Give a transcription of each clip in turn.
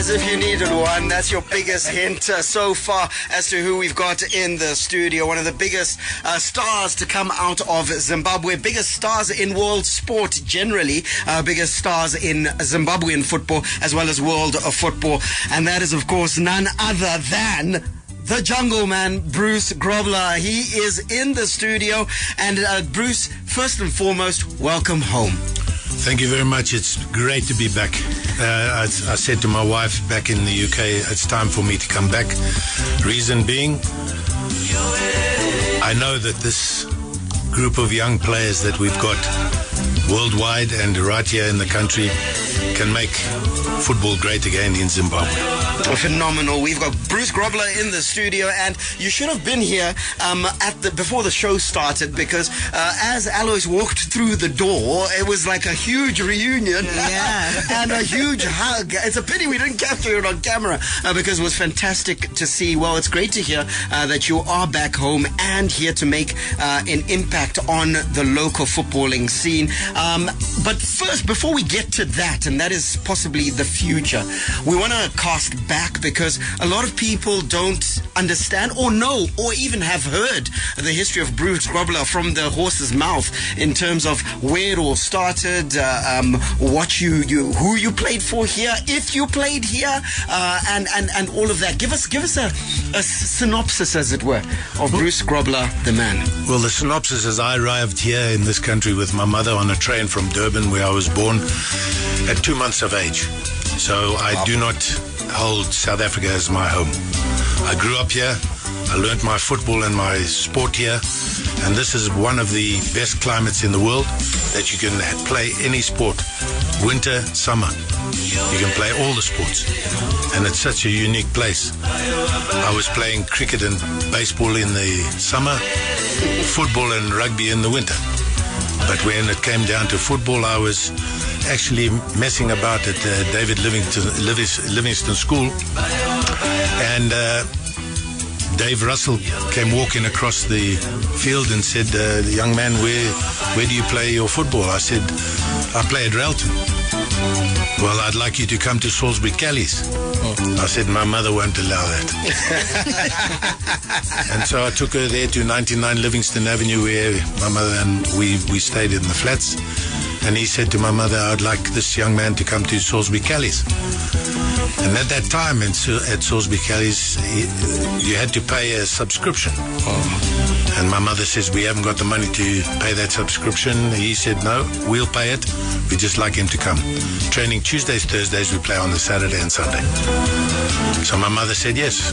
As if you needed one. That's your biggest hint so far as to who we've got in the studio. One of the biggest stars to come out of Zimbabwe. Biggest stars in world sport generally. Biggest stars in Zimbabwean football as well as world of football. And that is, of course, none other than the Jungle Man, Bruce Grobbelaar. He is in the studio. And Bruce, first and foremost, welcome home. Thank you very much. It's great to be back. I said to my wife back in the UK, it's time for me to come back. Reason being, I know that this group of young players that we've got worldwide and right here in the country can make football great again in Zimbabwe. Phenomenal. We've got Bruce Grobbelaar in the studio, and you should have been here before the show started, because as Alois walked through the door, it was like a huge reunion and a huge hug. It's a pity we didn't capture it on camera because it was fantastic to see. Well, it's great to hear that you are back home and here to make an impact on the local footballing scene. But first, before we get to that, and that is possibly the future, we want to cast back, because a lot of people don't understand or know or even have heard the history of Bruce Grobbelaar from the horse's mouth in terms of where it all started, what who you played for here, if you played here, and all of that. Give us a synopsis, as it were, of Bruce Grobbelaar, the man. Well, the synopsis is I arrived here in this country with my mother on a train from Durban, where I was born, at 2 months of age. So I do not hold South Africa as my home. I grew up here. I learned my football and my sport here. And this is one of the best climates in the world that you can play any sport. Winter, summer. You can play all the sports. And it's such a unique place. I was playing cricket and baseball in the summer, football and rugby in the winter. But when it came down to football, I was actually messing about at David Livingstone School. And Dave Russell came walking across the field and said, young man, where do you play your football? I said, I play at Relton. Well, I'd like you to come to Salisbury Callies. I said, my mother won't allow that. And so I took her there to 99 Livingston Avenue, where my mother and we stayed in the flats. And he said to my mother, I'd like this young man to come to Salisbury Callies. And at that time at Salisbury Callies, you had to pay a subscription. And my mother says, we haven't got the money to pay that subscription. He said, no, we'll pay it. We just like him to come. Training Tuesdays, Thursdays, we play on the Saturday and Sunday. So my mother said yes.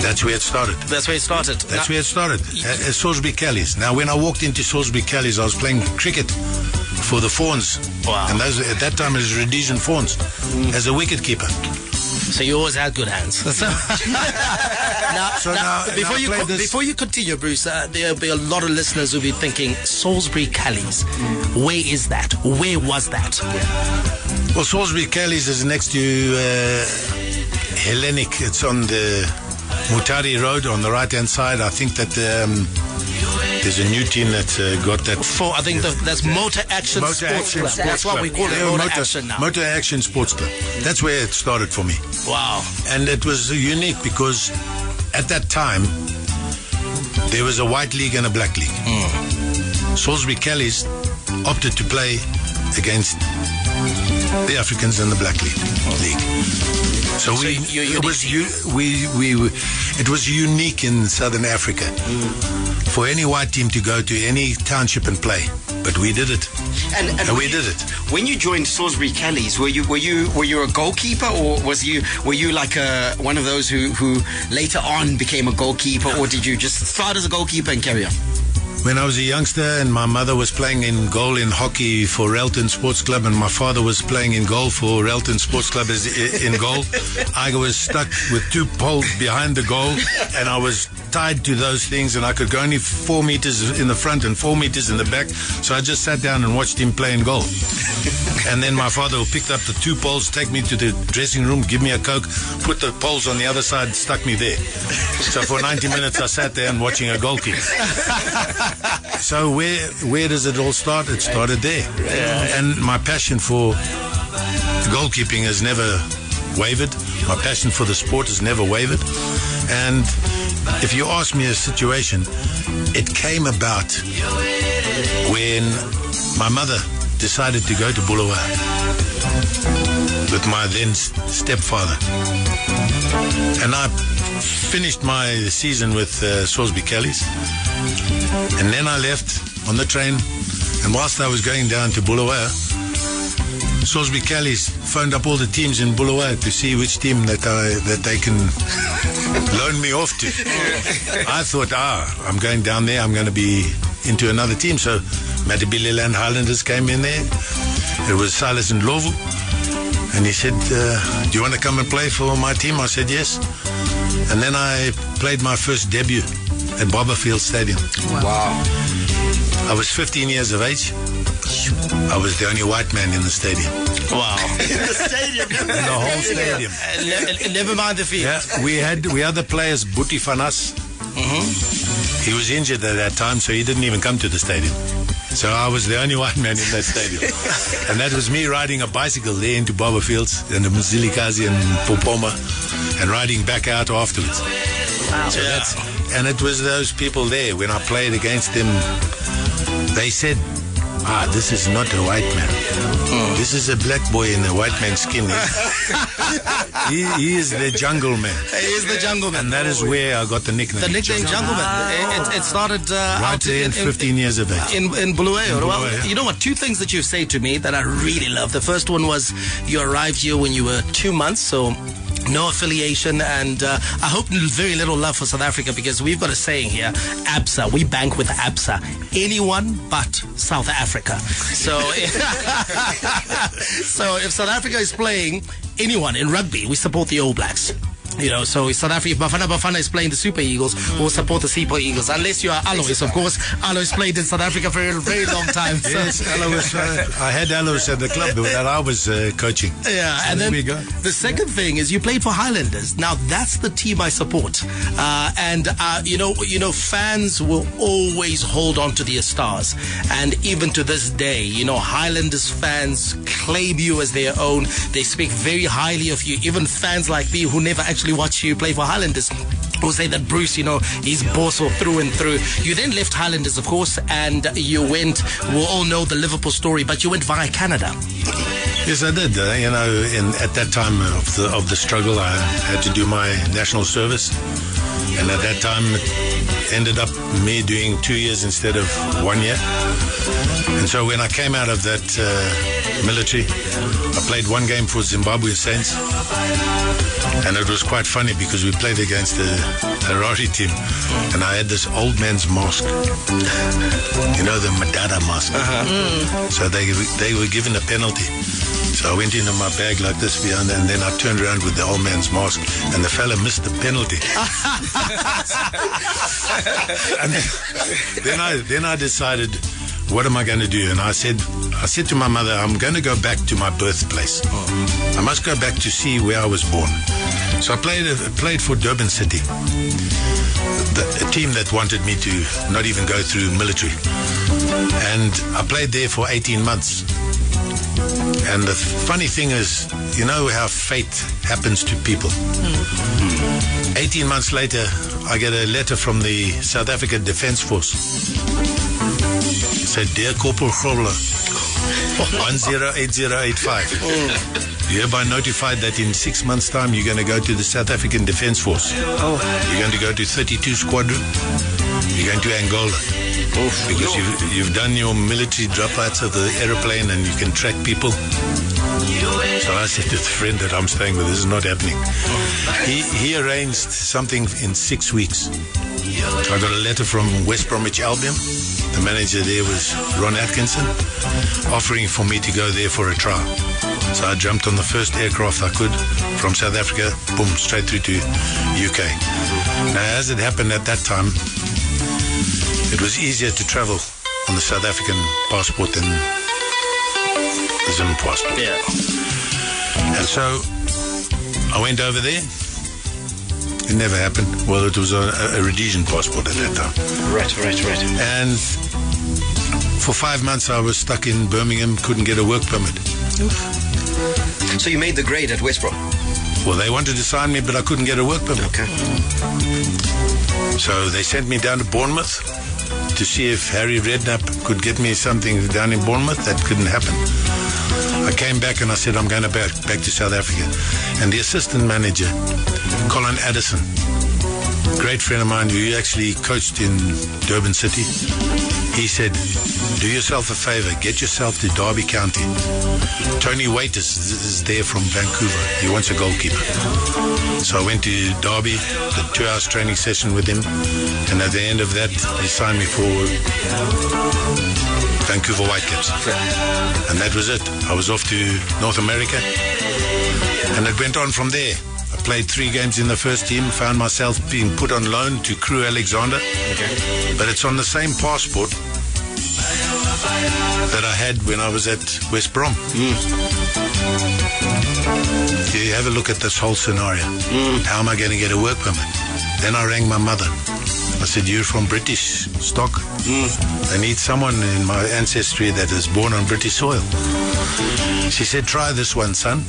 That's where it started. That's where it started. That's where it started, at Salisbury Callies. Now, when I walked into Salisbury Callies, I was playing cricket for the Fawns. Wow. And those, at that time, it was Rhodesian Fawns as a wicket keeper. So you always had good hands. Before you continue, Bruce, there'll be a lot of listeners who'll be thinking, Salisbury Callies, where is that? Where was that? Well, Salisbury Callies is next to Hellenic. It's on the Mutari Road on the right-hand side. I think that there's a new team that's got that. I think that's Motor Action Sports Club. That's what we call it, Motor Action now. Motor Action Sports Club. That's where it started for me. Wow. And it was unique because at that time, there was a white league and a black league. Salisbury Callies opted to play against the Africans in the black league. So it was unique in Southern Africa for any white team to go to any township and play, but we did it, and we did it. When you joined Salisbury Callies, were you a goalkeeper, or were you like one of those who later on became a goalkeeper, or did you just start as a goalkeeper and carry on? When I was a youngster and my mother was playing in goal in hockey for Relton Sports Club and my father was playing in goal for Relton Sports Club in goal, I was stuck with 2 poles behind the goal and I was tied to those things, and I could go only 4 meters in the front and 4 meters in the back, so I just sat down and watched him play in goal. And then my father picked up the 2 poles, take me to the dressing room, give me a Coke, put the poles on the other side, stuck me there. So for 90 minutes I sat there and watching a goalkeeper. So where does it all start? It started there. And my passion for goalkeeping has never wavered. My passion for the sport has never wavered. And if you ask me a situation, it came about when my mother decided to go to Bulawayo with my then stepfather. And I finished my season with Salisbury Kellys. And then I left on the train. And whilst I was going down to Bulawayo, Salisbury Kellys phoned up all the teams in Bulawayo to see which team that they can loan me off to. I thought, I'm going down there, I'm going to be into another team. So Matabeleland Highlanders came in there. It was Silas and Lovu. And he said, do you want to come and play for my team? I said, yes. And then I played my first debut at Barberfield Stadium. Wow. I was 15 years of age. I was the only white man in the stadium. Wow. In the stadium. In the whole stadium. Never mind the field. Yeah, we had the players, Buti Fanas. He was injured at that time, so he didn't even come to the stadium. So I was the only white man in that stadium. And that was me riding a bicycle there into Barberfields and the Mzilikazi and Popoma and riding back out afterwards. Wow. So and it was those people there, when I played against them, they said, this is not a white man. This is a black boy in a white man's skin. He is the jungle man. He is the jungle man. And that is where I got the nickname. The nickname Jungle Man. It started right there in 15 years of age. In Bulawayo. Well, Bulawayo. you know what? Two things that you've said to me that I really love. The first one was you arrived here when you were 2 months, so no affiliation, and I hope very little love for South Africa, because we've got a saying here, ABSA, we bank with ABSA, anyone but South Africa. So, so if South Africa is playing anyone in rugby, we support the All Blacks. You know, so South Africa, if Bafana is playing the Super Eagles, we'll support the Super Eagles. Unless you are Alois, of course. Alois played in South Africa for a very long time. So. Yes, Alois, I had Alois at the club that I was coaching. Yeah, so and then we go. The second thing is you played for Highlanders. Now, that's the team I support. You know, fans will always hold on to their stars. And even to this day, you know, Highlanders fans claim you as their own. They speak very highly of you. Even fans like me who never actually watch you play for Highlanders will say that Bruce, you know, he's Bosso through and through. You then left Highlanders, of course, and you went, we'll all know the Liverpool story, but you went via Canada. Yes, I did. You know, at that time of the struggle, I had to do my national service. And at that time, it ended up me doing 2 years instead of 1 year. And so when I came out of that military, I played one game for Zimbabwe Saints. And it was quite funny because we played against the Harare team. And I had this old man's mask. You know, the Madada mask. So they were given a penalty. So I went into my bag like this behind, and then I turned around with the old man's mask, and the fella missed the penalty. And then I decided, what am I going to do? And I said to my mother, I'm going to go back to my birthplace. I must go back to see where I was born. So I played for Durban City, a team that wanted me to not even go through military. And I played there for 18 months. And the funny thing is, you know how fate happens to people. 18 months later, I get a letter from the South African Defence Force. It said, Dear Corporal Grobbelaar, 108085. You're hereby notified that in 6 months' time, you're going to go to the South African Defence Force. You're going to go to 32 Squadron. You're going to Angola. Because you've done your military dropouts of the aeroplane and you can track people. So I said to the friend that I'm staying with, this is not happening. He arranged something in 6 weeks. I got a letter from West Bromwich Albion. The manager there was Ron Atkinson, offering for me to go there for a trial. So I jumped on the first aircraft I could from South Africa, boom, straight through to UK. Now, as it happened at that time, it was easier to travel on the South African passport than the Zim passport. Yeah. And so I went over there. It never happened. Well, it was a Rhodesian passport at that time. Right. And for 5 months I was stuck in Birmingham, couldn't get a work permit. So you made the grade at West Brom? Well, they wanted to sign me, but I couldn't get a work permit. Okay. So they sent me down to Bournemouth to see if Harry Redknapp could get me something down in Bournemouth. That couldn't happen. I came back and I said, I'm going to back to South Africa. And the assistant manager, Colin Addison, great friend of mine who actually coached in Durban City, he said, do yourself a favor, get yourself to Derby County. Tony Waiters is there from Vancouver. He wants a goalkeeper. So I went to Derby, did 2 hours training session with him, and at the end of that, he signed me for Vancouver Whitecaps. And that was it. I was off to North America, and it went on from there. I played 3 games in the first team, found myself being put on loan to Crew Alexander. But it's on the same passport that I had when I was at West Brom. You have a look at this whole scenario. How am I going to get a work permit? Then I rang my mother. I said, you're from British stock. I need someone in my ancestry that is born on British soil. She said, try this one, son.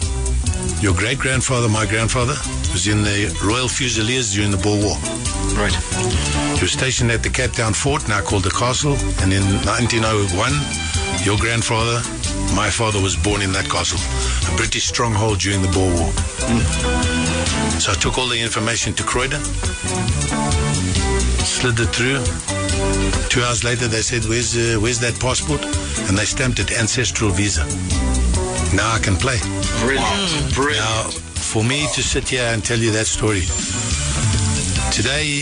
Your great-grandfather, my grandfather, was in the Royal Fusiliers during the Boer War. Right. He was stationed at the Cape Town Fort, now called the Castle, and in 1901, your grandfather, my father, was born in that castle, a British stronghold during the Boer War. So I took all the information to Croydon, slid it through. 2 hours later, they said, where's that passport? And they stamped it, ancestral visa. Now I can play. Brilliant. Brilliant. Now, for me to sit here and tell you that story, today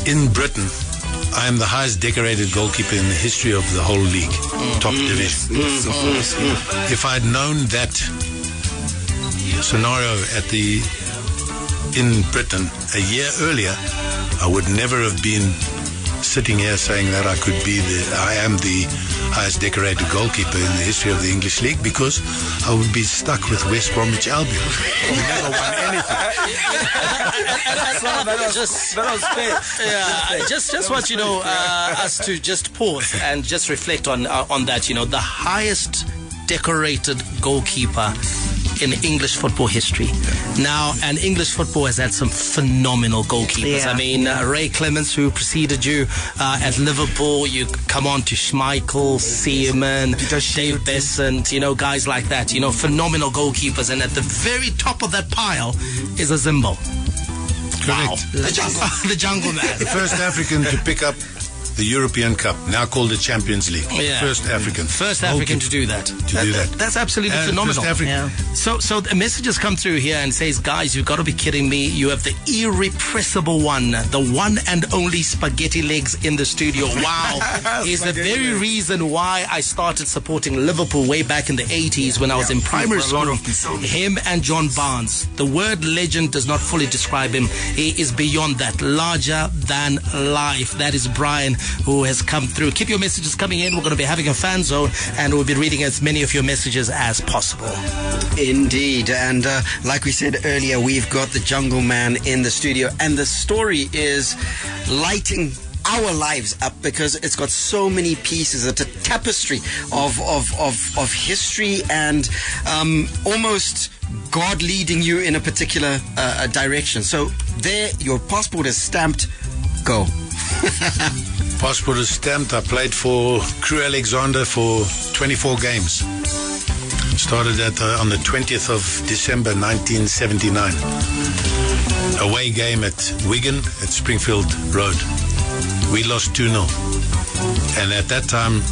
in Britain, I am the highest decorated goalkeeper in the history of the whole league, top division. If I had known that scenario in Britain a year earlier, I would never have been sitting here saying that I am the highest decorated goalkeeper in the history of the English league, because I would be stuck with West Bromwich Albion. We never won anything. Just want us to just pause and just reflect on that. The highest decorated goalkeeper in English football history. Now, and English football has had some phenomenal goalkeepers. I mean, Ray Clements, who preceded you at Liverpool, you come on to Schmeichel, Seaman, Dave Besant, guys like that, phenomenal goalkeepers. And at the very top of that pile is a Zimbo. Correct. Wow. The jungle man. The first African to pick up the European Cup, now called the Champions League. Yeah. First African to do that. That's absolutely phenomenal. So the messages come through here and says, guys, you've got to be kidding me. You have the irrepressible one, the one and only spaghetti legs in the studio. Wow. He's the very reason why I started supporting Liverpool way back in the 80s when I was in primary school. Him and John Barnes. The word legend does not fully describe him. He is beyond that. Larger than life. That is Brian, who has come through. Keep your messages coming in. We're going to be having a fan zone, and we'll be reading as many of your messages as possible. Indeed. And like we said earlier, we've got the Jungle Man in the studio, and the story is lighting our lives up because it's got so many pieces. It's a tapestry of history and almost God leading you in a particular direction. So there, your passport is stamped. Go. Passport is stamped. I played for Crew Alexander for 24 games. Started on the 20th of December 1979. Away game at Wigan at Springfield Road. We lost 2-0. And at that time,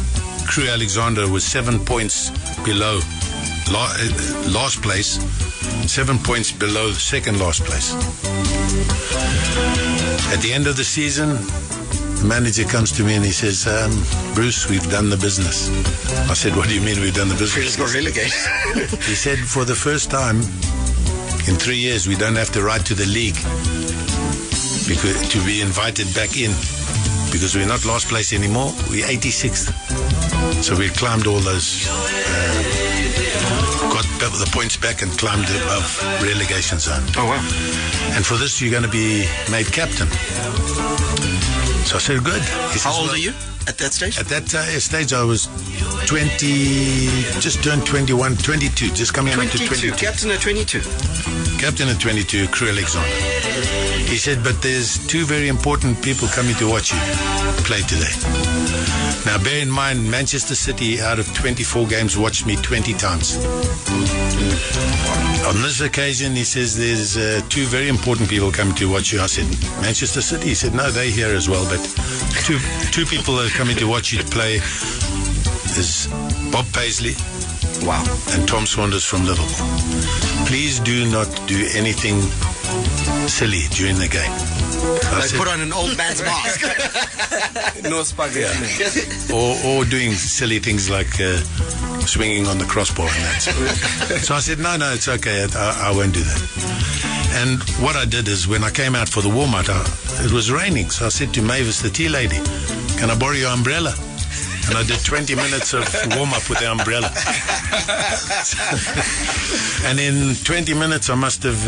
Crew Alexander was 7 points below last place, 7 points below second last place. At the end of the season, the manager comes to me and he says, Bruce, we've done the business. I said, what do you mean we've done the business? We just got relegated. He said, for the first time in 3 years, we don't have to write to the league to be invited back in, because we're not last place anymore. We're 86th. So we climbed all those, got the points back and climbed above relegation zone. Oh, wow. And for this, you're going to be made captain. So I said, good. He says, How old are you at that stage? At that stage, I was 20, just turned 21, 22, just coming up to 22. Captain at 22. Captain at 22, Crew Alexander. He said, but there's two very important people coming to watch you play today. Now, bear in mind, Manchester City, out of 24 games, watched me 20 times. On this occasion, he says, there's two very important people coming to watch you. I said, Manchester City? He said, no, they're here as well, but two people are coming to watch you play is Bob Paisley, wow, and Tom Saunders from Liverpool. Please do not do anything silly during the game. They put on an old man's mask. No spaghetti. Yeah. Or doing silly things like swinging on the crossbar and that. So I said, no, it's okay. I won't do that. And what I did is when I came out for the warm-up, it was raining. So I said to Mavis, the tea lady, can I borrow your umbrella? And I did 20 minutes of warm-up with the umbrella. And in 20 minutes, I must have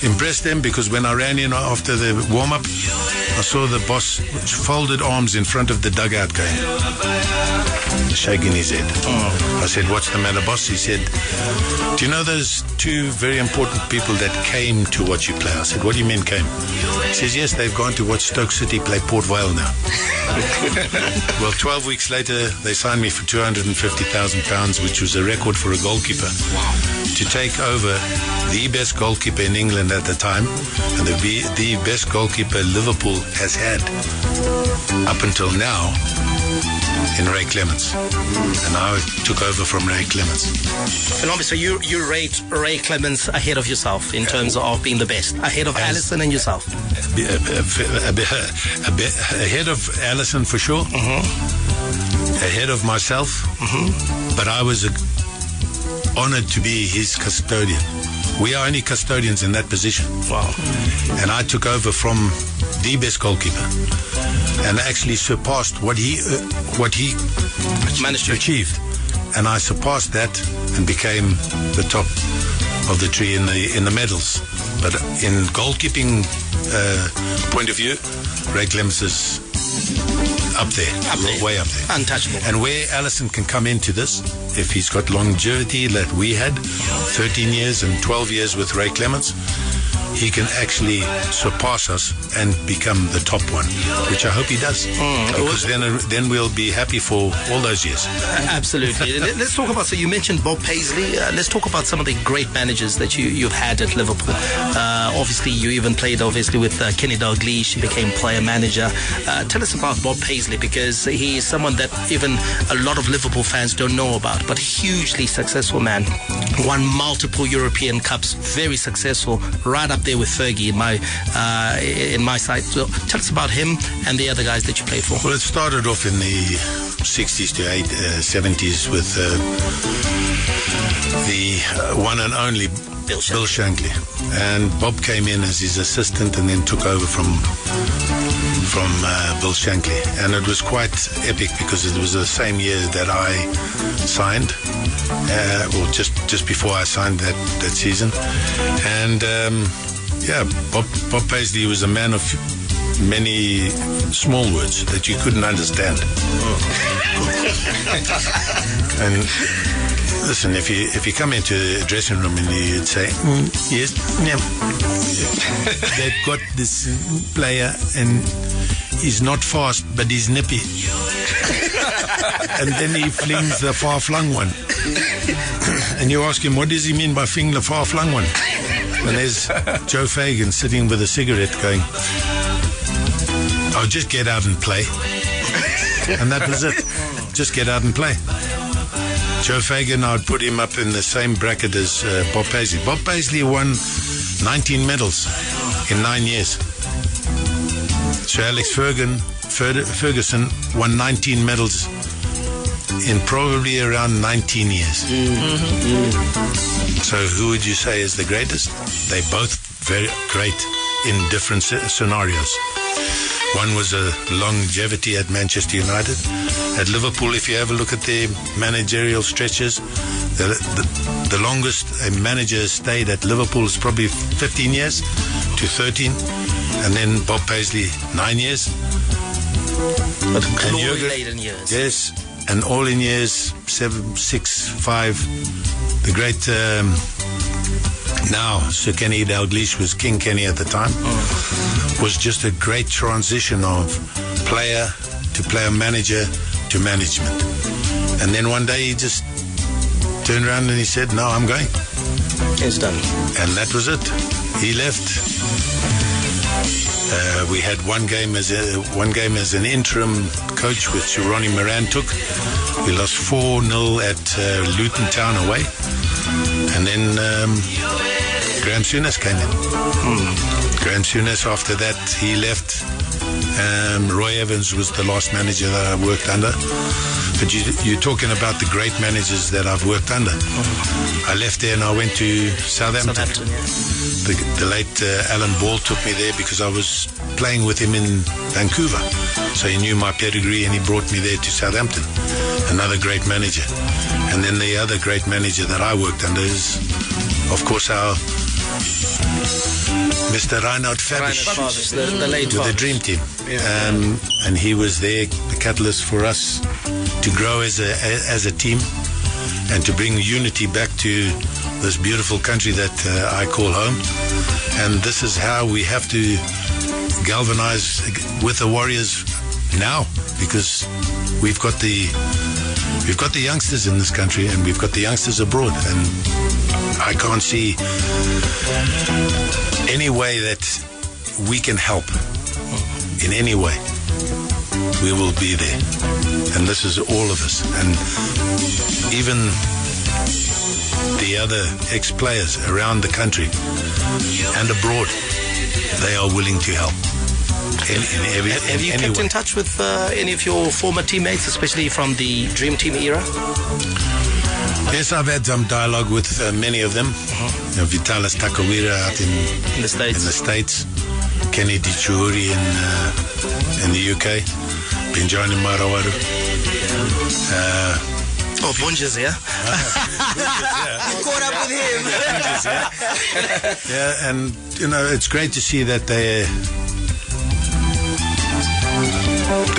impressed them, because when I ran in after the warm-up, I saw the boss folded arms in front of the dugout going, shaking his head. I said, what's the matter, boss? He said, do you know those two very important people that came to watch you play? I said, what do you mean came? He says, yes, they've gone to watch Stoke City play Port Vale now. Well, 12 weeks later, they signed me for £250,000, which was a record for a goalkeeper. Wow. To take over the best goalkeeper in England at the time, and the best goalkeeper Liverpool has had up until now, in Ray Clements. And I took over from Ray Clements. Phenomenal. So you rate Ray Clements ahead of yourself in terms of being the best, ahead of Alisson and yourself? Ahead of Alisson for sure. Ahead of myself. But I was honored to be his custodian. We are only custodians in that position. Wow. And I took over from the best goalkeeper and actually surpassed what he managed to achieve. And I surpassed that and became the top of the tree in the medals. But in goalkeeping point of view, Ray Clements is up there, way up there. Untouchable. And where Alisson can come into this, if he's got longevity that we had, 13 years and 12 years with Ray Clements, he can actually surpass us and become the top one, which I hope he does. Because then we'll be happy for all those years. Absolutely. Let's talk about, so you mentioned Bob Paisley. Let's talk about some of the great managers that you've had at Liverpool. Obviously, you even played with Kenny Dalglish. He became player manager. Tell us about Bob Paisley, because he is someone that even a lot of Liverpool fans don't know about, but hugely successful man. Won multiple European Cups, very successful, right up there with Fergie in my side. So tell us about him and the other guys that you played for. Well, it started off in the 60s to 70s with the one and only Bill Shankly. And Bob came in as his assistant and then took over from Bill Shankly. And it was quite epic because it was the same year that I signed, or just before I signed that season. And Bob Paisley was a man of many small words that you couldn't understand. And listen, if you come into the dressing room and you'd say, yes, yeah, they've got this player and he's not fast, but he's nippy. And then he flings the far-flung one. And you ask him, what does he mean by fling the far-flung one? And there's Joe Fagan sitting with a cigarette going, oh, just get out and play. And that was it. Just get out and play. Joe Fagan, I would put him up in the same bracket as Bob Paisley. Bob Paisley won 19 medals in 9 years. Sir Alex Ferguson won 19 medals in probably around 19 years. So who would you say is the greatest? They're both very great in different scenarios. One was a longevity at Manchester United. At Liverpool, if you have a look at their managerial stretches, The longest a manager stayed at Liverpool is probably 15 years to 13. And then Bob Paisley, 9 years. But glory-laden years. Yes, and all in years 7, 6, 5. The great, now Sir Kenny Dalglish was King Kenny at the time, was just a great transition of player to player manager to management. And then one day he just turned around and he said, no, I'm going. It's done. And that was it. He left. We had one game as an interim coach, which Ronnie Moran took. We lost 4-0 at Luton Town away. And then Graham Souness came in. Graham Souness, after that, he left. Roy Evans was the last manager that I worked under. But you're talking about the great managers that I've worked under. I left there and I went to Southampton. The late Alan Ball took me there because I was playing with him in Vancouver. So he knew my pedigree and he brought me there to Southampton. Another great manager. And then the other great manager that I worked under is, of course, our Mr. Reinhard Fabisch, the late with the Dream Team. And he was there, the catalyst for us to grow as a team and to bring unity back to this beautiful country that I call home. And this is how we have to galvanize with the Warriors now, because we've got the youngsters in this country and we've got the youngsters abroad, and I can't see any way that we can help in any way. We will be there, and this is all of us, and even the other ex-players around the country and abroad, they are willing to help. Have you kept in touch with any of your former teammates, especially from the Dream Team era? Yes, I've had some dialogue with many of them. You know, Vitalis Takawira out in the States. Kenny Dichuri in the UK. Benjani Marawaru. Bunjas, yeah? You caught up with him. Yeah, and you know, it's great to see that the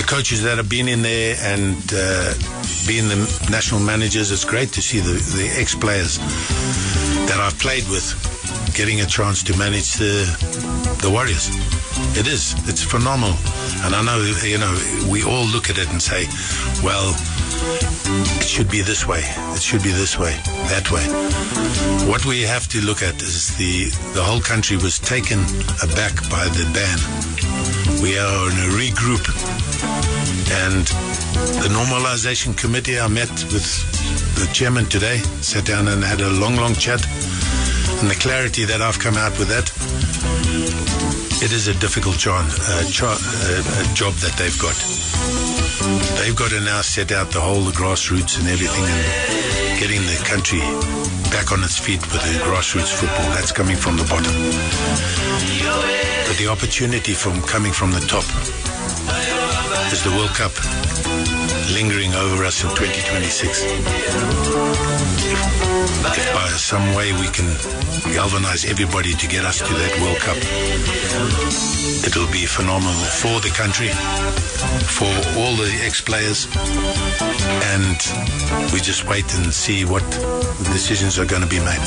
coaches that have been in there and being the national managers, it's great to see the ex-players that I've played with getting a chance to manage the Warriors. It's phenomenal. And I know, you know, we all look at it and say, well, it should be this way, it should be this way, that way. What we have to look at is the whole country was taken aback by the ban. We are in a regroup, and the Normalization Committee, I met with the chairman today, sat down and had a long chat, and the clarity that I've come out with that, it is a difficult job that they've got. They've got to now set out the grassroots and everything, and getting the country back on its feet with the grassroots football. That's coming from the bottom. But the opportunity coming from the top is the World Cup lingering over us in 2026. If by some way we can galvanize everybody to get us to that World Cup, it'll be phenomenal for the country, for all the ex-players, and we just wait and see what decisions are going to be made.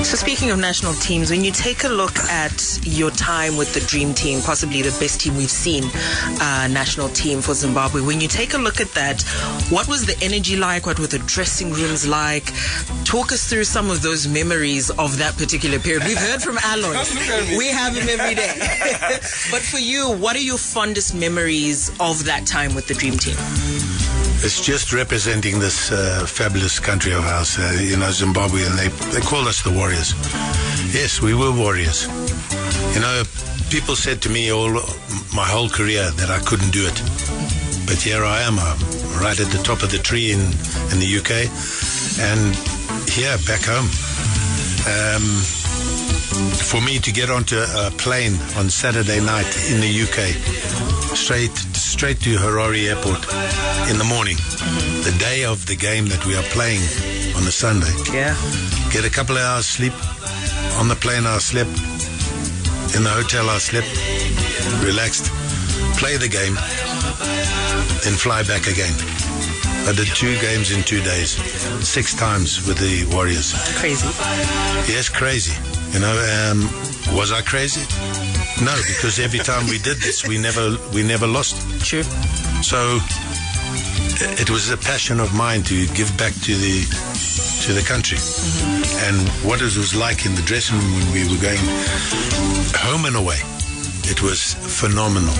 So speaking of national teams, when you take a look at your time with the Dream Team, possibly the best team we've seen, national team for Zimbabwe, when you take a look at that, what was the energy like? What were the dressing rooms like? Talk us through some of those memories of that particular period. We've heard from Alois. We have him every day. But for you, what are your fondest memories of that time with the Dream Team? It's just representing this fabulous country of ours, you know, Zimbabwe, and they call us the Warriors. Yes, we were Warriors. You know, people said to me my whole career that I couldn't do it. But here I am, right at the top of the tree in the UK, and here, back home. for me to get onto a plane on Saturday night in the UK, straight to Harare Airport in the morning, the day of the game that we are playing on the Sunday. Yeah. Get a couple of hours sleep. On the plane I slept. In the hotel I slept. Relaxed. Play the game. Then fly back again. I did 2 games in 2 days. 6 times with the Warriors. Crazy. Yes, crazy. You know, was I crazy? No, because every time we did this, we never lost. True. So it was a passion of mine to give back to the country. And what it was like in the dressing room when we were going home and away, it was phenomenal.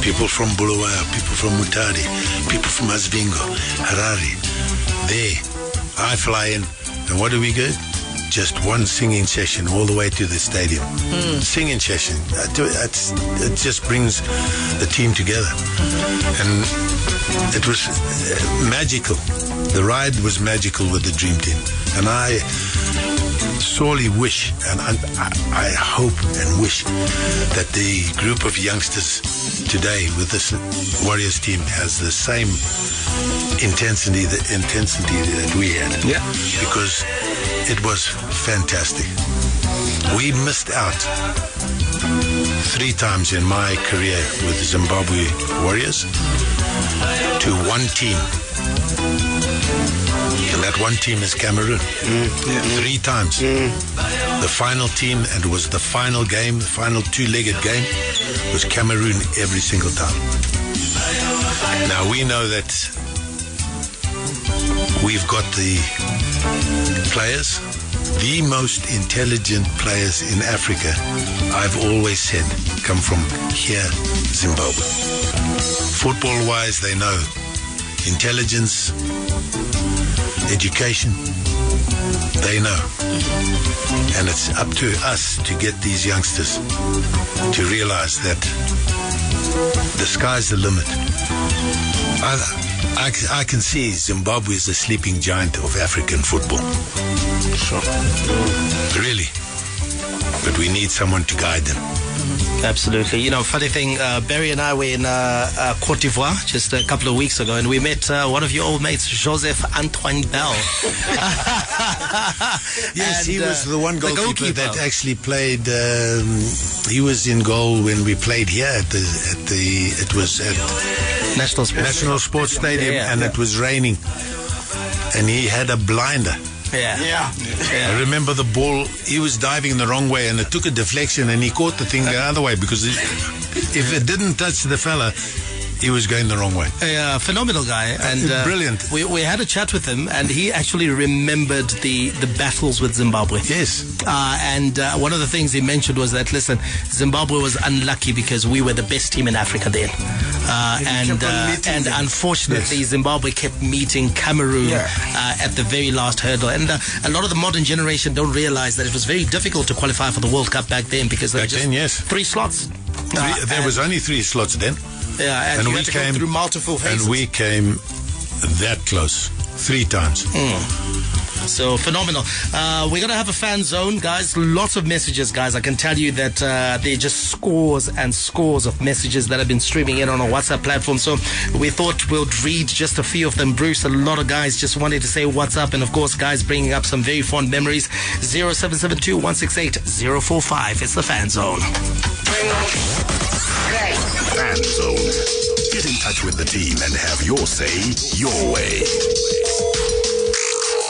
People from Bulawayo, people from Mutare, people from Asvingo, Harare. There, I fly in, and what do we get? Just one singing session all the way to the stadium. Singing session. It just brings the team together. And it was magical. The ride was magical with the Dream Team. And I sorely wish, and I hope and wish that the group of youngsters today with this Warriors team has the same intensity that we had. Yeah. Because it was fantastic. We missed out 3 times in my career with the Zimbabwe Warriors to one team. And that one team is Cameroon. 3 times. The final team, and it was the final game, the final 2-legged game, was Cameroon every single time. Now we know that we've got the players, the most intelligent players in Africa, I've always said, come from here, Zimbabwe. Football-wise, they know intelligence, education, they know. And it's up to us to get these youngsters to realize that the sky's the limit. I can see Zimbabwe is the sleeping giant of African football. Sure. Really. But we need someone to guide them. Absolutely. You know, funny thing, Barry and I were in Cote d'Ivoire just a couple of weeks ago, and we met one of your old mates, Joseph Antoine Bell. Yes, and, he was the one goalkeeper that actually played. He was in goal when we played here it was at National Sports Stadium, and it was raining, and he had a blinder. Yeah. I remember the ball, he was diving the wrong way and it took a deflection and he caught the thing the other way because if it didn't touch the fella, he was going the wrong way. A phenomenal guy. And brilliant. We had a chat with him and he actually remembered the battles with Zimbabwe. Yes. And one of the things he mentioned was that, listen, Zimbabwe was unlucky because we were the best team in Africa then. And unfortunately, Zimbabwe kept meeting Cameroon at the very last hurdle. And a lot of the modern generation don't realize that it was very difficult to qualify for the World Cup back then because there were just 3 slots. There was only 3 slots then. Yeah, and we came through multiple phases. And we came that close 3 times. So phenomenal. We're going to have a fan zone, guys. Lots of messages, guys. I can tell you that there are just scores and scores of messages that have been streaming in on our WhatsApp platform. So we thought we'll read just a few of them. Bruce, a lot of guys just wanted to say what's up. And of course, guys bringing up some very fond memories. 0772-168-045. It's the fan zone. Fan zone. Get in touch with the team and have your say, your way.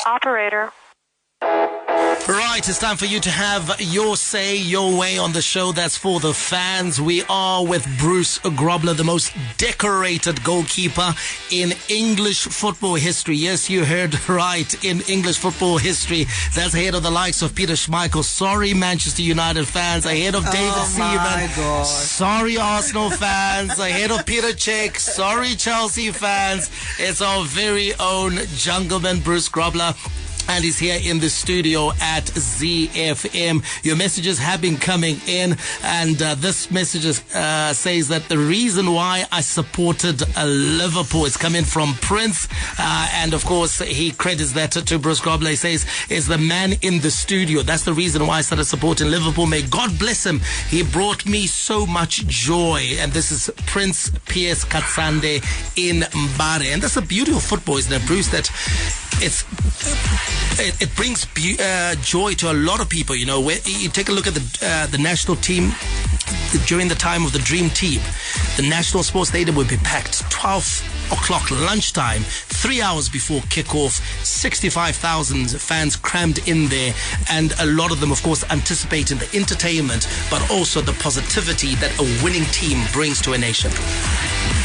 Operator. Right, it's time for you to have your say, your way on the show. That's for the fans. We are with Bruce Grobbelaar, the most decorated goalkeeper in English football history. Yes, you heard right, in English football history. That's ahead of the likes of Peter Schmeichel. Sorry, Manchester United fans. Ahead of David Seaman. Sorry, Arsenal fans. Ahead of Peter Cech. Sorry, Chelsea fans. It's our very own jungleman, Bruce Grobbelaar. and he's here in the studio at ZiFM. Your messages have been coming in, and this message says that the reason why I supported Liverpool is coming from Prince, and of course he credits that to Bruce Grobbelaar. He says, is the man in the studio. That's the reason why I started supporting Liverpool. May God bless him. He brought me so much joy. And this is Prince P.S. Katsande in Mbare. And that's a beautiful football, isn't it, Bruce? That it brings joy to a lot of people. You know, where you take a look at the national team during the time of the Dream Team, the National Sports Stadium would be packed 12 o'clock lunchtime, 3 hours before kickoff, 65,000 fans crammed in there, and a lot of them, of course, anticipating the entertainment, but also the positivity that a winning team brings to a nation.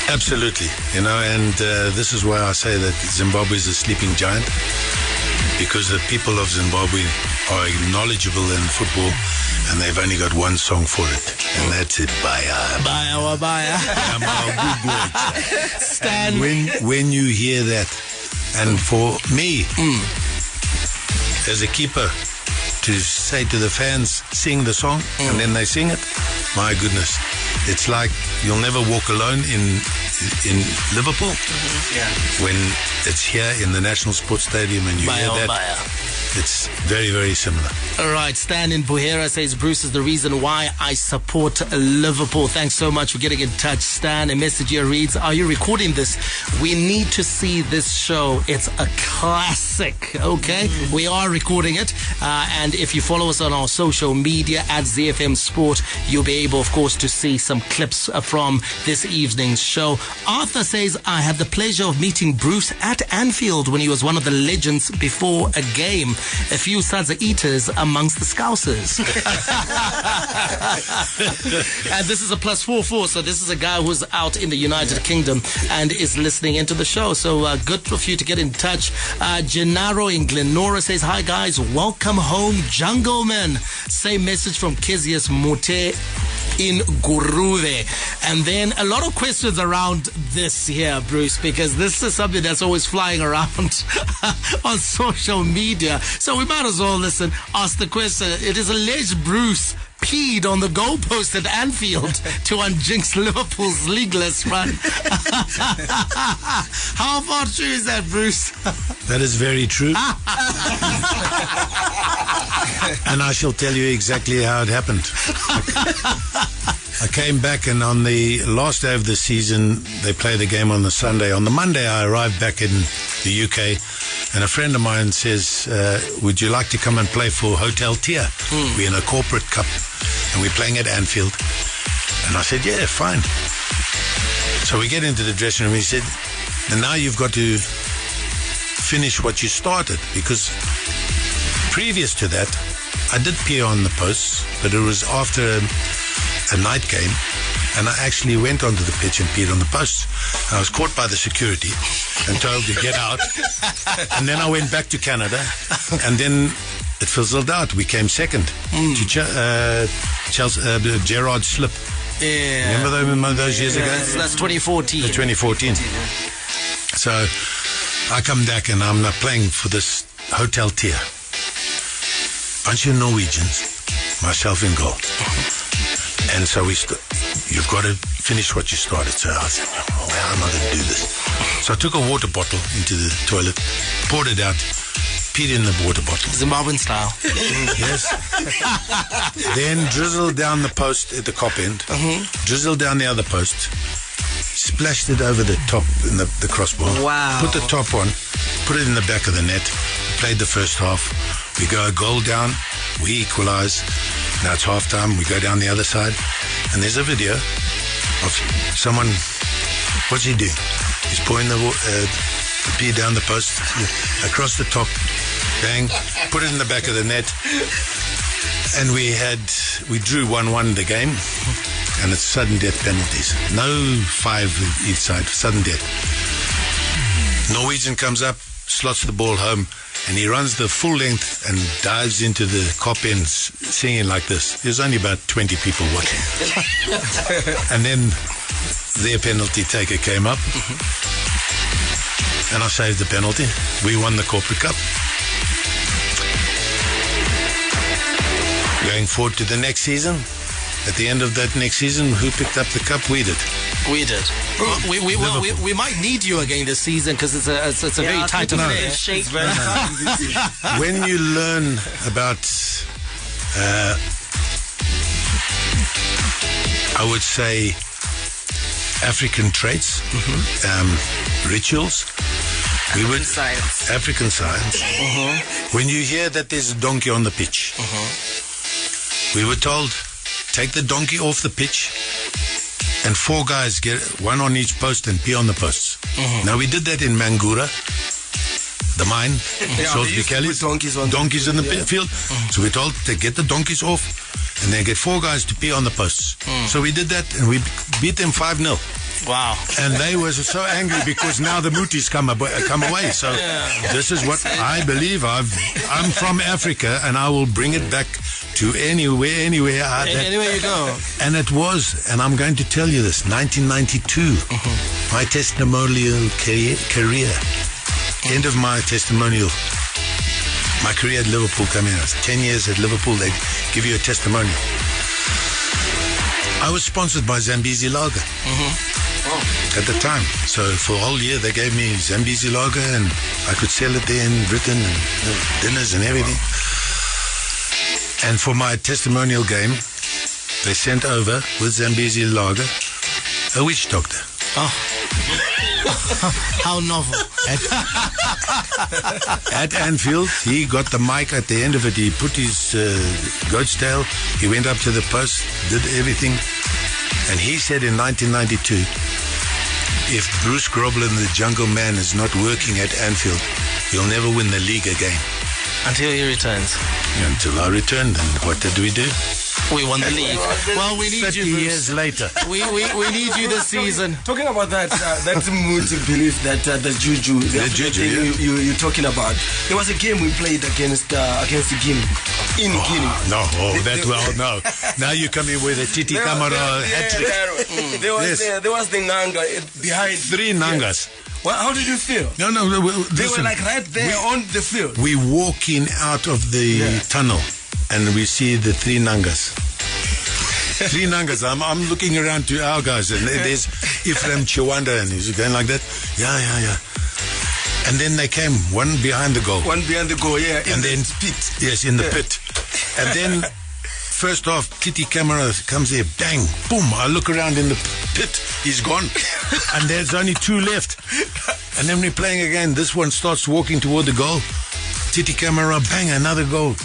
Absolutely, you know, and this is why I say that Zimbabwe is a sleeping giant, because the people of Zimbabwe are knowledgeable in football, and they've only got one song for it, and that's it. Baya. Baya, baya. Stan. When you hear that, and for me, as a keeper, to say to the fans, sing the song, and then they sing it, my goodness, it's like you'll never walk alone in Liverpool. When it's here in the National Sports Stadium and you hear that, it's very, very similar. All right, Stan in Buhera says, Bruce is the reason why I support Liverpool. Thanks so much for getting in touch, Stan. A message here reads, are you recording this? We need to see this show. It's a classic, okay? We are recording it. And if you follow us on our social media at ZiFM Sport, you'll be able, of course, to see some clips from this evening's show. Arthur says, I had the pleasure of meeting Bruce at Anfield when he was one of the legends before a game. A few sadza eaters amongst the Scousers. And this is a +44, so this is a guy who's out in the United Kingdom and is listening into the show. So good for you to get in touch. Gennaro in Glenora says, hi guys, welcome home, Jungleman. Same message from Kezius Mote in Guruve. And then a lot of questions around this here, Bruce, because this is something that's always flying around on social media. So we might as well, ask the question. It is alleged Bruce peed on the goalpost at Anfield to unjinx Liverpool's leagueless run. How far true is that, Bruce? That is very true. And I shall tell you exactly how it happened. I came back, and on the last day of the season, they play the game on the Sunday. On the Monday, I arrived back in the UK, and a friend of mine says, would you like to come and play for Hotel Tier? We're in a corporate cup, and we're playing at Anfield. And I said, yeah, fine. So we get into the dressing room. He said, and now you've got to finish what you started, because previous to that, I did pee on the posts, but it was after a night game, and I actually went onto the pitch and peed on the posts. And I was caught by the security and told to get out. And then I went back to Canada, and then it fizzled out. We came second to Gerard Slip. Yeah. Remember those years ago? That's 2014. 2014. So I come back, and I'm not playing for this Hotel Tier. Bunch of Norwegians, myself in goal. And so you've got to finish what you started. So I said, well, I'm not going to do this. So I took a water bottle into the toilet, poured it out, peed in the water bottle. Zimbabwean style. Yes. Then drizzled down the post at the cop end, drizzled down the other post, splashed it over the top in the crossbar. Wow. Put the top on, put it in the back of the net, played the first half. We go a goal down, we equalize. Now it's half time, we go down the other side, and there's a video of someone. What's he doing? He's pouring the pee down the post, across the top, bang, put it in the back of the net, and we drew 1-1 the game, and it's sudden death penalties. No 5 each side, sudden death. Norwegian comes up, slots the ball home, and he runs the full length and dives into the cop end singing like this. There's only about 20 people watching. And then their penalty taker came up, and I saved the penalty. We won the corporate cup. going forward to the next season. At the end of that next season, who picked up the cup? We did. We did. We might need you again this season because it's a very tight affair. When you learn about, I would say, African traits, rituals. African science. When you hear that there's a donkey on the pitch, we were told, take the donkey off the pitch and 4 guys get one on each post and pee on the posts. Now we did that in Mangura, the mine, Salisbury Kelly's, donkeys in the field. So we're told to get the donkeys off and then get 4 guys to pee on the posts. So we did that and we beat them 5-0. Wow. And they were so angry because now the mooties come away. So this is what I believe. I'm from Africa and I will bring it back to anywhere you go. And it was, and I'm going to tell you this, 1992, my testimonial career, end of my testimonial, my career at Liverpool coming out. 10 years at Liverpool, they give you a testimonial. I was sponsored by Zambezi Lager at the time. So for a whole year, they gave me Zambezi Lager and I could sell it there in Britain and dinners and everything. And for my testimonial game, they sent over with Zambezi Lager a witch doctor. Oh. How novel. At Anfield, he got the mic at the end of it. He put his goat's tail. He went up to the post, did everything. And he said in 1992, if Bruce Grobbelaar and the Jungle Man is not working at Anfield, he'll never win the league again. Until he returns. Until I returned. And what did we do? We won the league. Well, we need 30 you, Bruce. years later. We need you this season. Talking about that mood belief, the juju, you're talking about. There was a game we played against Guinea. In Guinea. No, no. Now you come in with a Titi Kamara hat-trick. There was the Nanga behind. 3 Nangas. Well, how did you feel? No. They were like right there on the field. We walk in out of the tunnel and we see the 3 Nangas. 3 Nangas. I'm looking around to our guys and there's Ephraim Chiwanda and he's going like that. Yeah. And then they came, one behind the goal. Yeah. And then the pit. Yes, in the pit. And then first off, Titi Camera comes there, bang, boom. I look around in the pit, he's gone. And there's only 2 left. And then we're playing again. This one starts walking toward the goal. Titi Camera, bang, another goal.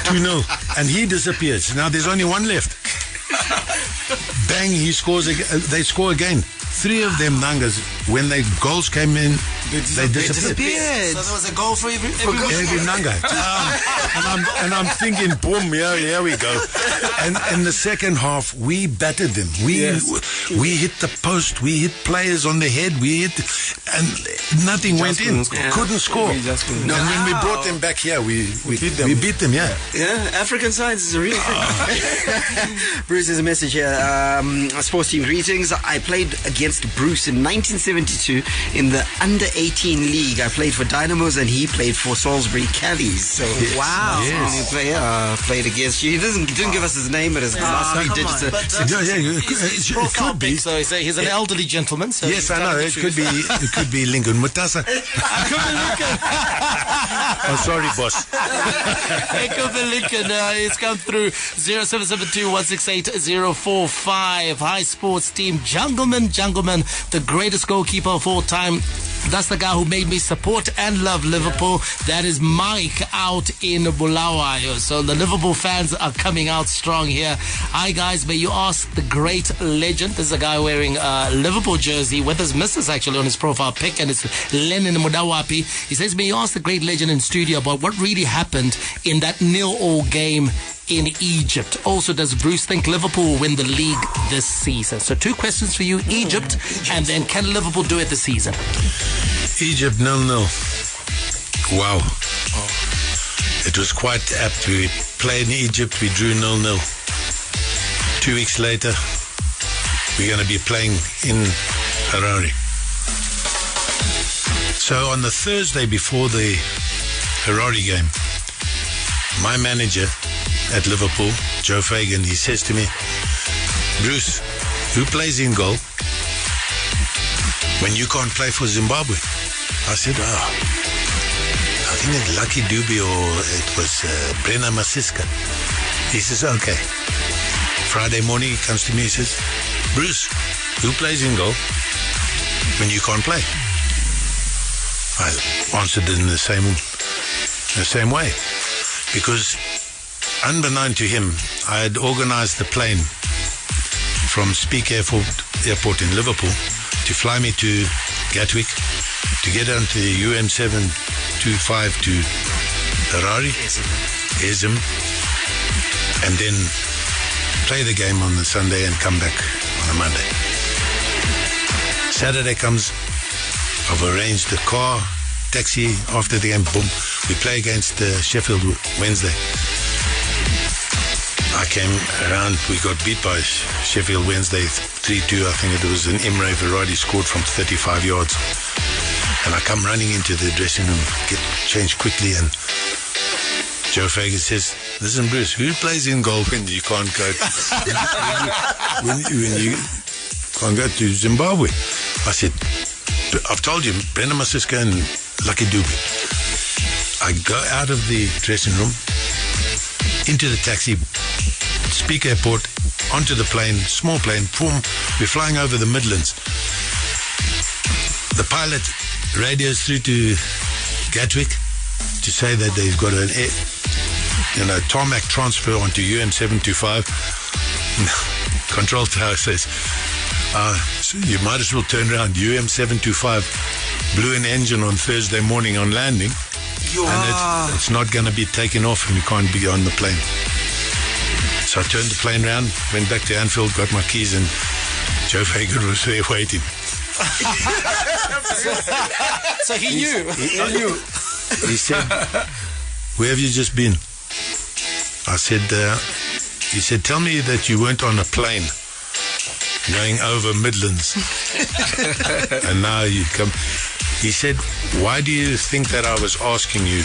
2-0. And he disappears. Now there's only 1 left. Bang, he scores again. They score again. 3 of them Nangas, when the goals came in, they disappeared. So there was a goal for every Nanga. And I'm thinking, boom, here we go. And in the second half, we battered them. We hit the post. We hit players on the head. And nothing went in. Couldn't score. And when we brought them back here, we beat them. We beat them, yeah. African science is a real thing. Bruce, there's a message here. Sports team greetings. I played against Bruce in 1972 in the under-18 league. I played for Dynamos and he played for Salisbury Callies. So wow. Yes. Played against you. He didn't give us his name, but his last 3 digits. His profile pic, so he's an elderly gentleman. So yes, I know. It could be Lincoln Mutasa. Oh, sorry, boss. It could be Lincoln. It's come through 0772-168-045. High sports team. Jungleman, the greatest goalkeeper of all time. That's the guy who made me support and love Liverpool. That is Mike out in Bulawayo. So the Liverpool fans are coming out strong here. Hi guys, may you ask the great legend. This is a guy wearing a Liverpool jersey with his missus actually on his profile pic, and it's Lennon Mudawapi. He says, may you ask the great legend in studio about what really happened in that 0-0 game in Egypt. Also, does Bruce think Liverpool will win the league this season? So 2 questions for you. Egypt, and then can Liverpool do it this season? Egypt 0-0. Wow. It was quite apt. We played in Egypt, we drew 0-0. 2 weeks later, we're going to be playing in Harare. So on the Thursday before the Harare game, my manager at Liverpool, Joe Fagan, he says to me, Bruce, who plays in goal when you can't play for Zimbabwe? I said, I think it's Lucky Dube or it was Brenna Masiska. He says, okay. Friday morning, he comes to me, he says, Bruce, who plays in goal when you can't play? I answered in the same way, because unbeknown to him, I had organized the plane from Speke Airport in Liverpool to fly me to Gatwick, to get onto the UM725 to Harare, Ezim, and then play the game on the Sunday and come back on a Monday. Saturday comes, I've arranged a car, taxi, after the game, boom, we play against Sheffield Wednesday. I came around, we got beat by Sheffield Wednesday 3-2, I think it was an Imre Varadi scored from 35 yards. And I come running into the dressing room, get changed quickly, and Joe Fagan says, listen, Bruce, who plays in goal when you can't go when you can't go to Zimbabwe? I said, I've told you, Brenda Masiska and Lucky Dube. I go out of the dressing room, into the taxi, Speke Airport, onto the plane, small plane, boom, we're flying over the Midlands. The pilot radios through to Gatwick to say that they've got an tarmac transfer onto UM725. Control tower says, so you might as well turn around. UM725 blew an engine on Thursday morning on landing, and it's not going to be taken off, and you can't be on the plane. So I turned the plane around, went back to Anfield, got my keys, and Joe Fagan was there waiting. So he knew. He said, where have you just been? I said, he said, tell me that you weren't on a plane going over Midlands and now you come. He said, why do you think that I was asking you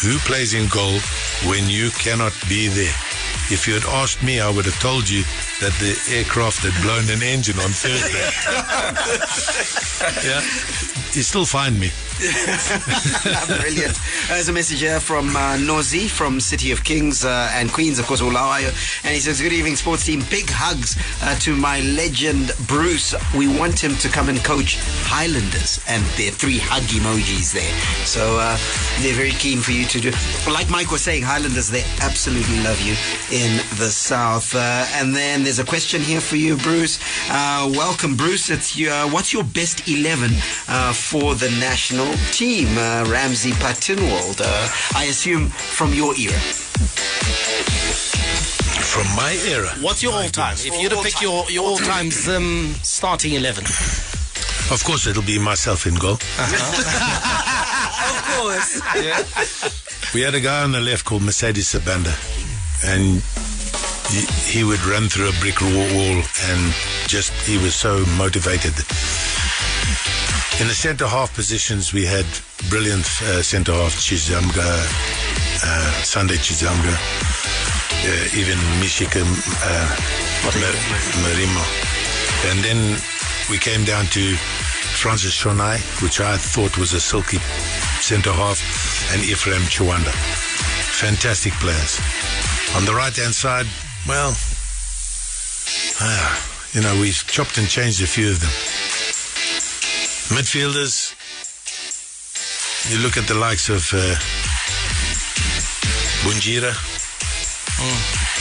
who plays in goal when you cannot be there? If you had asked me, I would have told you that the aircraft had blown an engine on Thursday. Yeah, you still find me. Brilliant. There's a message here from Nozi from City of Kings and Queens, of course, Ulawayo. And he says, good evening, sports team. Big hugs to my legend, Bruce. We want him to come and coach Highlanders. And there are 3 hug emojis there. So they're very keen for you to do. Like Mike was saying, Highlanders, they absolutely love you in the South. And then there's a question here for you, Bruce. Welcome, Bruce. It's what's your best 11 for the national team? Ramsey Patinwald, I assume from your era. From my era? What's your all-time? If you had to pick your all-time starting 11. Of course, it'll be myself in goal. Of course. Yeah. We had a guy on the left called Mercedes Sabanda, and he would run through a brick wall, and just, he was so motivated. In the centre-half positions, we had brilliant centre-half, Chizamga, Sunday Chizamga, even Mishika Marimo. And then we came down to Francis Shonai, which I thought was a silky centre-half, and Ephraim Chawanda. Fantastic players. On the right-hand side, well, we chopped and changed a few of them. Midfielders, you look at the likes of Bunjira,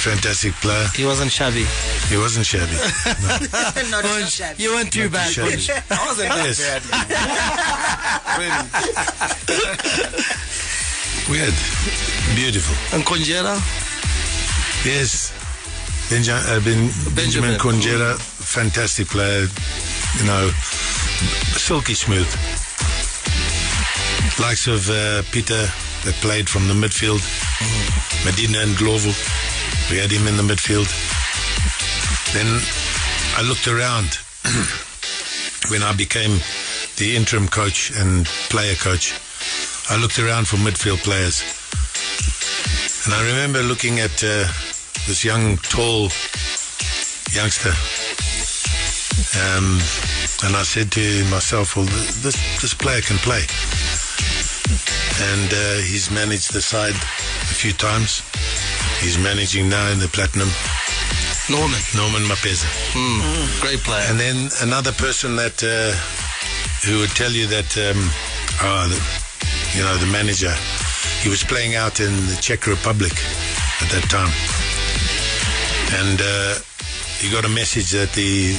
fantastic player. He wasn't shabby. He wasn't shabby. No. Not shabby. You weren't too bad. Shabby. I wasn't that bad. Really. Weird. Beautiful. And Konjera? Yes. Benjamin Konjera, fantastic player. Silky smooth. Likes of Peter that played from the midfield. Medina and Glovo. We had him in the midfield. Then I looked around when I became the interim coach and player coach. I looked around for midfield players. And I remember looking at this young, tall youngster. And I said to myself, well, this player can play. And he's managed the side a few times. He's managing now in the Platinum. Norman Mapeza. Great player. And then another person that who would tell you that, the manager, he was playing out in the Czech Republic at that time. And he got a message that the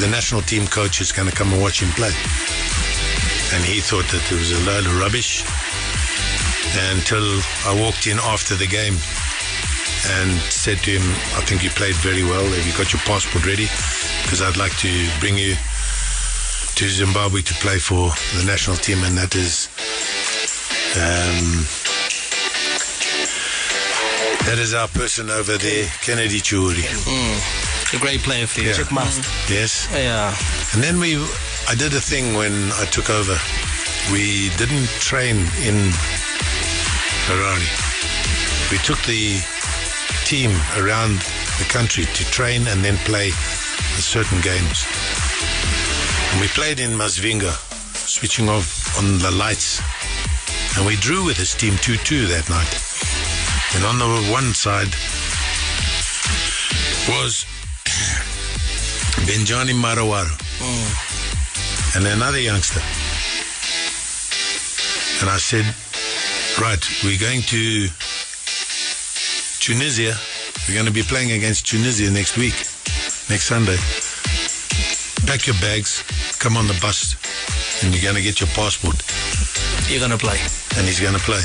national team coach is going to come and watch him play. And he thought that it was a load of rubbish until I walked in after the game and said to him, I think you played very well. Have you got your passport ready? Because I'd like to bring you to Zimbabwe to play for the national team. And that is our person over there, Kennedy Churi. A great player for you. Czech master. Yes. Yeah. And then I did a thing when I took over. We didn't train in Harare. We took the team around the country to train and then play certain games. And we played in Masvinga, switching off on the lights. And we drew with his team 2-2 that night. And on the one side was Benjani Marawaru and another youngster. And I said, right, we're going to Tunisia. We're going to be playing against Tunisia next week, next Sunday. Pack your bags, come on the bus, and you're going to get your passport. You're going to play. And he's going to play.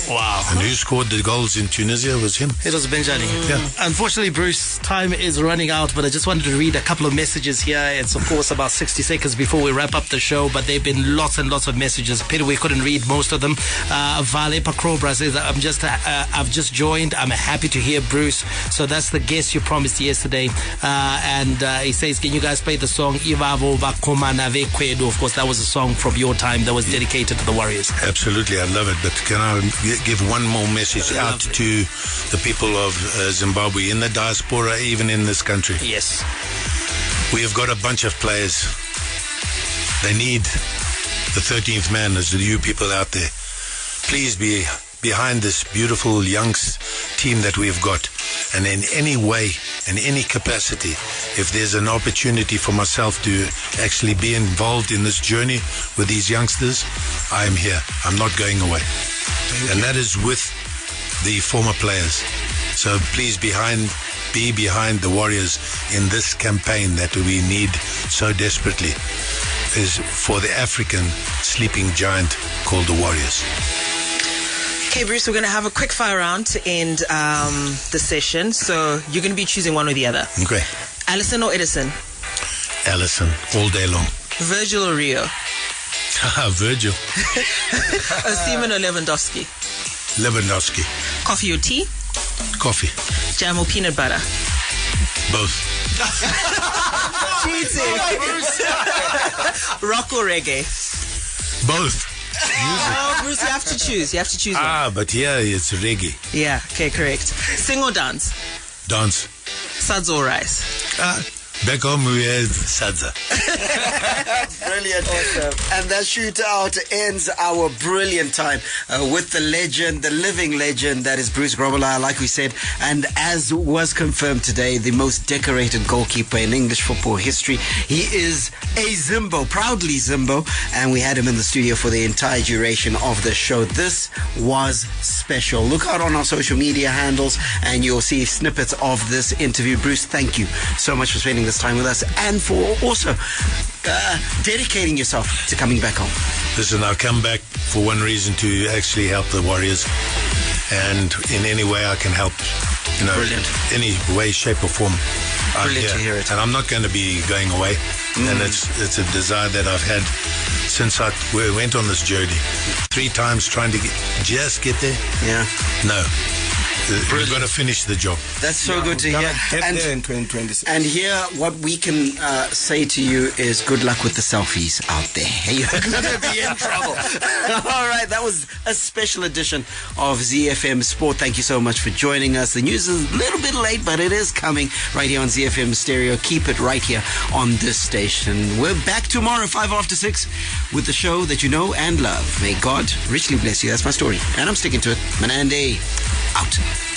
Wow. And who scored the goals in Tunisia was him. It was Benjani. Yeah. Unfortunately, Bruce, time is running out, but I just wanted to read a couple of messages here. It's, of course, about 60 seconds before we wrap up the show, but there have been lots and lots of messages. Pity we couldn't read most of them. Vale Pacrobra says, I've just joined. I'm happy to hear Bruce. So that's the guest you promised yesterday. And he says, can you guys play the song Ivavo Bakomana Vekwedu? Of course, that was a song from your time that was dedicated to the Warriors. Absolutely, I love it. But can I give one more message out to the people of Zimbabwe, in the diaspora, even in this country? Yes. We have got a bunch of players. They need the 13th man, as you people out there. Please be behind this beautiful young team that we've got. And in any way, in any capacity, if there's an opportunity for myself to actually be involved in this journey with these youngsters, I am here. I'm not going away. And that is with the former players. So please be behind the Warriors in this campaign that we need so desperately, is for the African sleeping giant called the Warriors. Okay, Bruce, we're going to have a quick fire round to end the session. So you're going to be choosing one or the other. Okay. Allison or Edison? Allison, all day long. Virgil or Rio? Virgil. Osimhen or Lewandowski? Lewandowski. Coffee or tea? Coffee. Jam or peanut butter? Both. Cheating. Rock or reggae? Both. Oh, Bruce, you have to choose. You have to choose one. But here it's reggae. Yeah, okay, correct. Sing or dance? Dance. Suds or rice? Back home we had sadza. Brilliant. Awesome. And that shootout ends our brilliant time with the legend, the living legend that is Bruce Grobbelaar, like we said. And as was confirmed today, the most decorated goalkeeper in English football history. He is a Zimbo, proudly Zimbo. And we had him in the studio for the entire duration of the show. This was special. Look out on our social media handles and you'll see snippets of this interview. Bruce, thank you so much for spending this time with us and for also dedicating yourself to coming back home. Listen, I've come back for one reason, to actually help the Warriors, and in any way I can help, Brilliant. Any way, shape or form. Brilliant to hear it. And I'm not going to be going away. And it's a desire that I've had since I went on this journey. 3 times trying to just get there. Yeah. No. We've got to finish the job. That's so good to hear. Get there in 2026. And here, what we can say to you is good luck with the selfies out there. You're going to be in trouble. All right, that was a special edition of ZiFM Sport. Thank you so much for joining us. The news is a little bit late, but it is coming right here on ZiFM Stereo. Keep it right here on this station. We're back tomorrow, 5 after 6, with the show that you know and love. May God richly bless you. That's my story. And I'm sticking to it. Manande, out.